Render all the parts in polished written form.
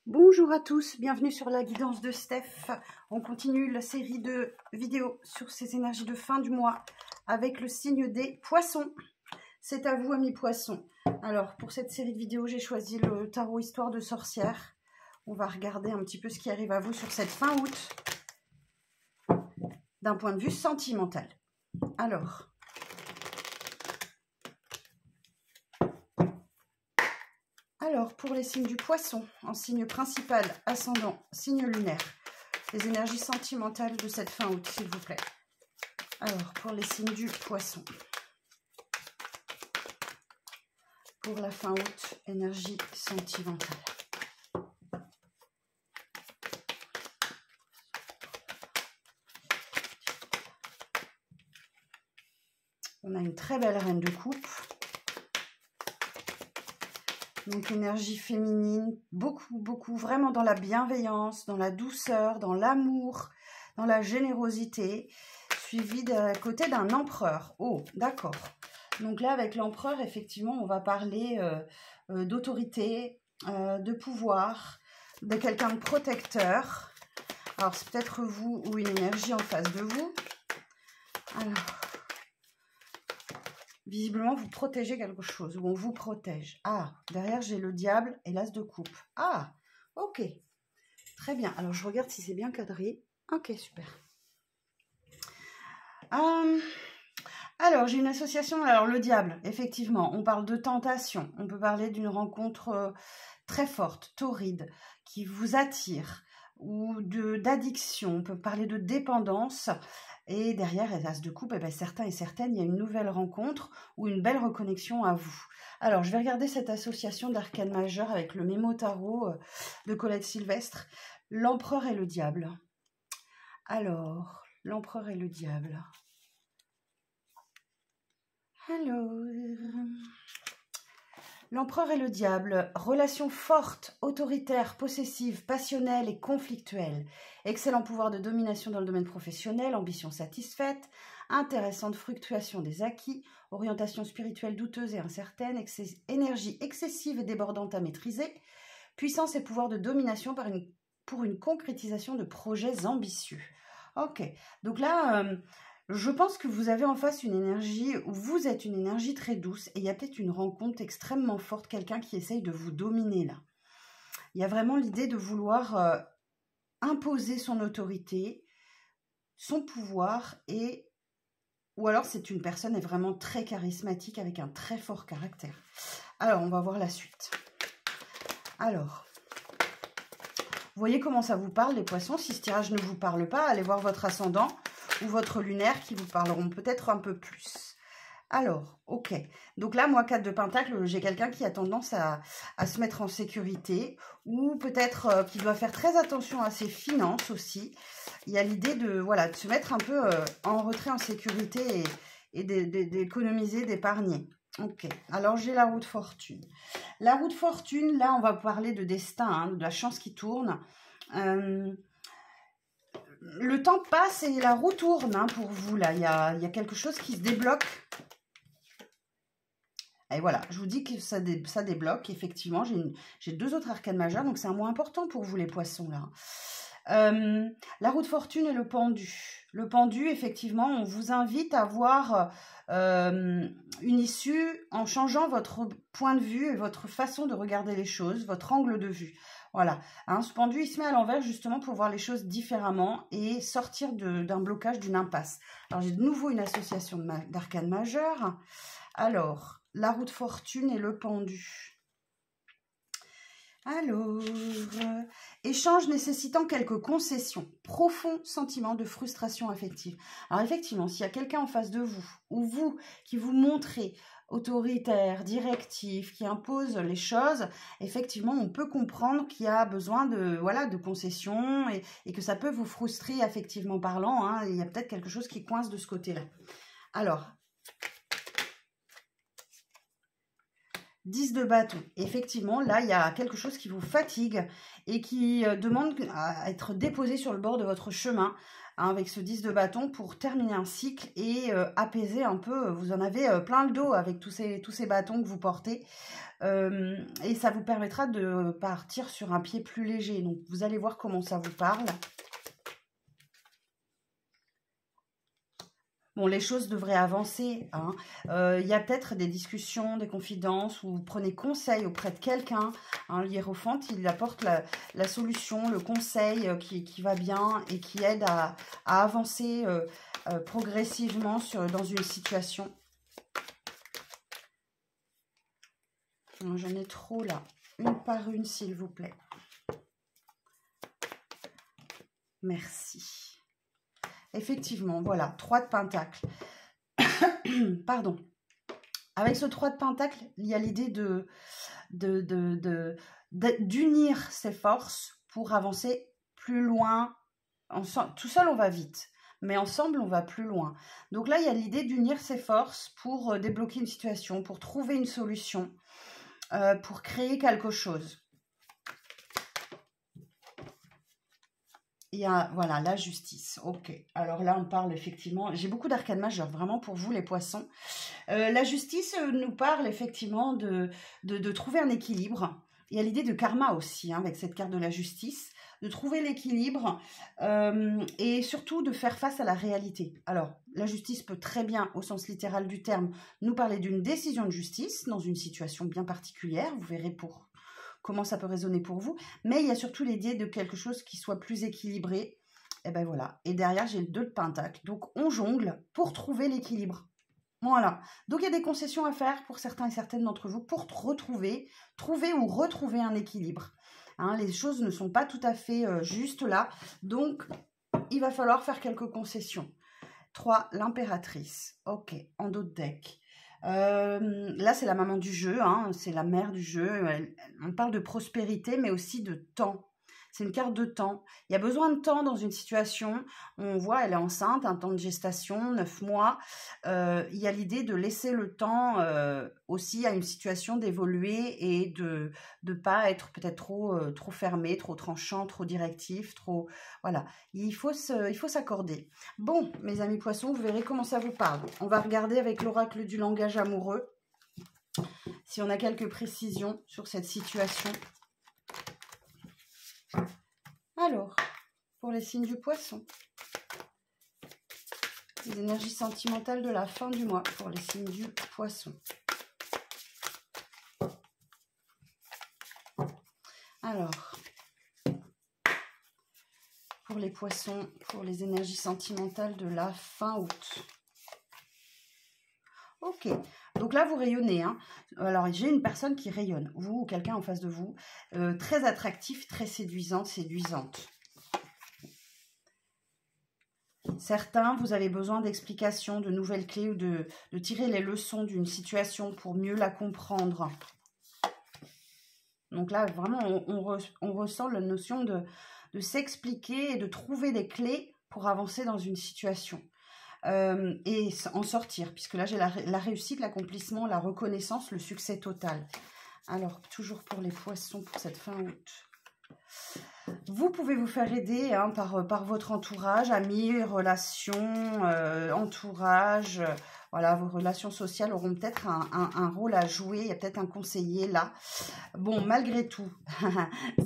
Bonjour à tous, bienvenue sur la guidance de Steph. On continue la série de vidéos sur ces énergies de fin du mois avec le signe des poissons. C'est à vous, amis poissons. Alors, pour cette série de vidéos, j'ai choisi le tarot Histoire de sorcière. On va regarder un petit peu ce qui arrive à vous sur cette fin août d'un point de vue sentimental. Alors, pour les signes du poisson, en signe principal, ascendant, signe lunaire, les énergies sentimentales de cette fin août, s'il vous plaît. Alors, pour les signes du poisson. Pour la fin août, énergie sentimentale. On a une très belle reine de coupe. Donc, énergie féminine, beaucoup, vraiment dans la bienveillance, dans la douceur, dans l'amour, dans la générosité, suivi à côté d'un empereur. Oh, d'accord. Donc là, avec l'empereur, effectivement, on va parler d'autorité, de pouvoir, de quelqu'un de protecteur. Alors, c'est peut-être vous ou une énergie en face de vous. Alors... visiblement, vous protégez quelque chose, ou on vous protège. Ah, derrière, j'ai le diable et l'as de coupe. Ah, ok. Très bien. Alors, je regarde si c'est bien cadré. Ok, super. Alors, j'ai une association. Alors, le diable, effectivement, on parle de tentation. On peut parler d'une rencontre très forte, torride, qui vous attire, ou d'addiction. On peut parler de dépendance. Et derrière, l'as de coupe, certains et certaines, il y a une nouvelle rencontre ou une belle reconnexion à vous. Alors, je vais regarder cette association d'arcanes majeures avec le mémo tarot de Colette Sylvestre. L'empereur et le diable. Alors, l'empereur et le diable. Alors... l'empereur et le diable, relation forte, autoritaire, possessive, passionnelle et conflictuelle. Excellent pouvoir de domination dans le domaine professionnel, ambition satisfaite, intéressante fluctuation des acquis, orientation spirituelle douteuse et incertaine, énergie excessive et débordante à maîtriser, puissance et pouvoir de domination pour une concrétisation de projets ambitieux. Ok, donc là... je pense que vous avez en face une énergie, où vous êtes une énergie très douce et il y a peut-être une rencontre extrêmement forte, quelqu'un qui essaye de vous dominer là. Il y a vraiment l'idée de vouloir imposer son autorité, son pouvoir ou alors c'est une personne vraiment très charismatique avec un très fort caractère. Alors, on va voir la suite. Alors... vous voyez comment ça vous parle, les poissons. Si ce tirage ne vous parle pas, allez voir votre ascendant ou votre lunaire qui vous parleront peut-être un peu plus. Alors, ok. Donc là, moi, 4 de Pentacle, j'ai quelqu'un qui a tendance à se mettre en sécurité ou peut-être qui doit faire très attention à ses finances aussi. Il y a l'idée de, voilà, de se mettre un peu en retrait, en sécurité et d'économiser, d'épargner. Ok, alors j'ai la roue de fortune. La roue de fortune, là, on va parler de destin, hein, de la chance qui tourne. Le temps passe et la roue tourne hein, pour vous, là. Il y a quelque chose qui se débloque. Et voilà, je vous dis que ça débloque. Effectivement, j'ai 2 autres arcanes majeures, donc c'est un mois important pour vous, les poissons, là. La roue de fortune et le pendu. Le pendu, effectivement, on vous invite à voir une issue en changeant votre point de vue et votre façon de regarder les choses, votre angle de vue. Voilà, hein, ce pendu, il se met à l'envers justement pour voir les choses différemment et sortir d'un blocage, d'une impasse. Alors, j'ai de nouveau une association d'arcanes majeures. Alors, la roue de fortune et le pendu. Alors, échange nécessitant quelques concessions, profond sentiment de frustration affective. Alors effectivement, s'il y a quelqu'un en face de vous, ou vous, qui vous montrez autoritaire, directif, qui impose les choses, effectivement, on peut comprendre qu'il y a besoin de, voilà, de concessions et que ça peut vous frustrer affectivement parlant. Hein, il y a peut-être quelque chose qui coince de ce côté-là. Alors... 10 de bâton. Effectivement, là, il y a quelque chose qui vous fatigue et qui demande à être déposé sur le bord de votre chemin. hein, avec ce 10 de bâton pour terminer un cycle et apaiser un peu. Vous en avez plein le dos avec tous ces bâtons que vous portez. Et ça vous permettra de partir sur un pied plus léger. Donc, vous allez voir comment ça vous parle. Bon, les choses devraient avancer. Hein. Y a peut-être des discussions, des confidences, où vous prenez conseil auprès de quelqu'un. Hein, l'hiérophante, il apporte la solution, le conseil qui va bien et qui aide à avancer progressivement dans une situation. J'en ai trop là. Une par une, s'il vous plaît. Merci. Effectivement, voilà, 3 de Pentacle. Pardon. Avec ce 3 de Pentacle, il y a l'idée d'unir ses forces pour avancer plus loin. Tout seul, on va vite, mais ensemble, on va plus loin. Donc là, il y a l'idée d'unir ses forces pour débloquer une situation, pour trouver une solution, pour créer quelque chose. Il y a, voilà, la justice. Ok. Alors là, on parle effectivement... J'ai beaucoup d'arcanes majeures, vraiment pour vous, les poissons. La justice nous parle effectivement de trouver un équilibre. Il y a l'idée de karma aussi, hein, avec cette carte de la justice. De trouver l'équilibre et surtout de faire face à la réalité. Alors, la justice peut très bien, au sens littéral du terme, nous parler d'une décision de justice dans une situation bien particulière. Vous verrez pour... comment ça peut résonner pour vous, mais il y a surtout l'idée de quelque chose qui soit plus équilibré, et ben voilà, et derrière j'ai le 2 de Pentacle, donc on jongle pour trouver l'équilibre, voilà, donc il y a des concessions à faire pour certains et certaines d'entre vous, pour trouver ou retrouver un équilibre, hein, les choses ne sont pas tout à fait justes là, donc il va falloir faire quelques concessions. 3, l'impératrice, ok, en dos de deck. Là, c'est la maman du jeu, hein, c'est la mère du jeu. On parle de prospérité, mais aussi de temps. C'est une carte de temps. Il y a besoin de temps dans une situation. On voit, elle est enceinte, un temps de gestation, 9 mois. Il y a l'idée de laisser le temps aussi à une situation d'évoluer et de ne pas être peut-être trop fermé, trop tranchant, trop directif, trop... Voilà, il faut s'accorder. Bon, mes amis poissons, vous verrez comment ça vous parle. On va regarder avec l'oracle du langage amoureux si on a quelques précisions sur cette situation. Alors, pour les signes du poisson, les énergies sentimentales de la fin du mois pour les signes du poisson. Alors, pour les poissons, pour les énergies sentimentales de la fin août. Ok, donc là vous rayonnez, hein. Alors j'ai une personne qui rayonne, vous ou quelqu'un en face de vous, très attractif, très séduisante. Certains, vous avez besoin d'explications, de nouvelles clés ou de tirer les leçons d'une situation pour mieux la comprendre. Donc là vraiment on ressent la notion de s'expliquer et de trouver des clés pour avancer dans une situation. Et en sortir, puisque là j'ai la réussite, l'accomplissement, la reconnaissance, le succès total. Alors, toujours pour les poissons pour cette fin août. Vous pouvez vous faire aider hein, par votre entourage, amis, relations, entourage. Voilà, vos relations sociales auront peut-être un rôle à jouer. Il y a peut-être un conseiller là. Bon, malgré tout,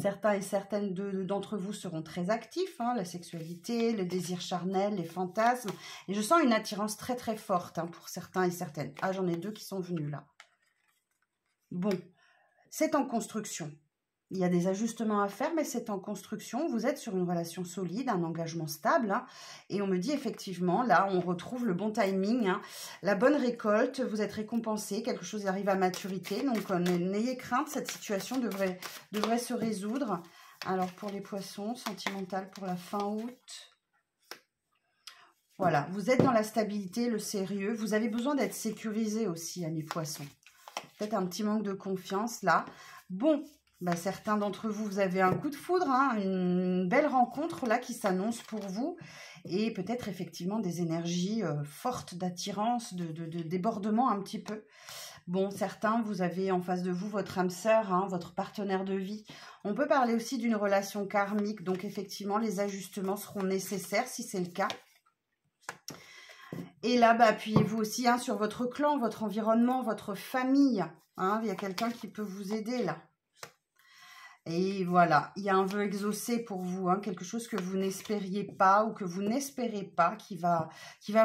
certains et certaines d'entre vous seront très actifs. Hein, la sexualité, le désir charnel, les fantasmes. Et je sens une attirance très très forte hein, pour certains et certaines. Ah, j'en ai 2 qui sont venus là. Bon, c'est en construction. Il y a des ajustements à faire, mais c'est en construction. Vous êtes sur une relation solide, un engagement stable. Hein, et on me dit effectivement, là, on retrouve le bon timing, hein, la bonne récolte. Vous êtes récompensé, quelque chose arrive à maturité. Donc, n'ayez crainte, cette situation devrait se résoudre. Alors, pour les poissons, sentimental pour la fin août. Voilà, vous êtes dans la stabilité, le sérieux. Vous avez besoin d'être sécurisé aussi, amis poissons. Peut-être un petit manque de confiance, là. Bon. Bah, certains d'entre vous, vous avez un coup de foudre, hein, une belle rencontre là qui s'annonce pour vous et peut-être effectivement des énergies fortes d'attirance, de débordement un petit peu. Bon, certains, vous avez en face de vous votre âme sœur, hein, votre partenaire de vie. On peut parler aussi d'une relation karmique, donc effectivement, les ajustements seront nécessaires si c'est le cas. Et là, bah, appuyez-vous aussi hein, sur votre clan, votre environnement, votre famille. Hein, il y a quelqu'un qui peut vous aider là. Et voilà, il y a un vœu exaucé pour vous, hein, quelque chose que vous n'espériez pas ou que vous n'espérez pas qui va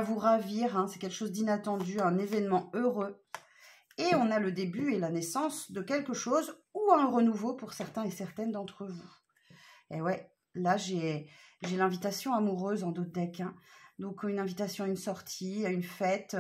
vous ravir. Hein, c'est quelque chose d'inattendu, un événement heureux. Et on a le début et la naissance de quelque chose ou un renouveau pour certains et certaines d'entre vous. Et ouais, là, j'ai l'invitation amoureuse en d'autres decks. Hein. Donc, une invitation à une sortie, à une fête.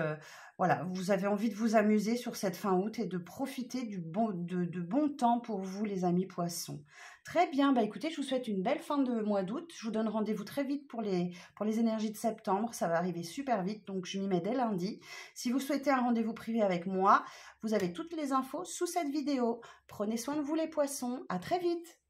Voilà, vous avez envie de vous amuser sur cette fin août et de profiter de bon temps pour vous, les amis poissons. Très bien, bah écoutez, je vous souhaite une belle fin de mois d'août. Je vous donne rendez-vous très vite pour les énergies de septembre. Ça va arriver super vite, donc je m'y mets dès lundi. Si vous souhaitez un rendez-vous privé avec moi, vous avez toutes les infos sous cette vidéo. Prenez soin de vous, les poissons. À très vite.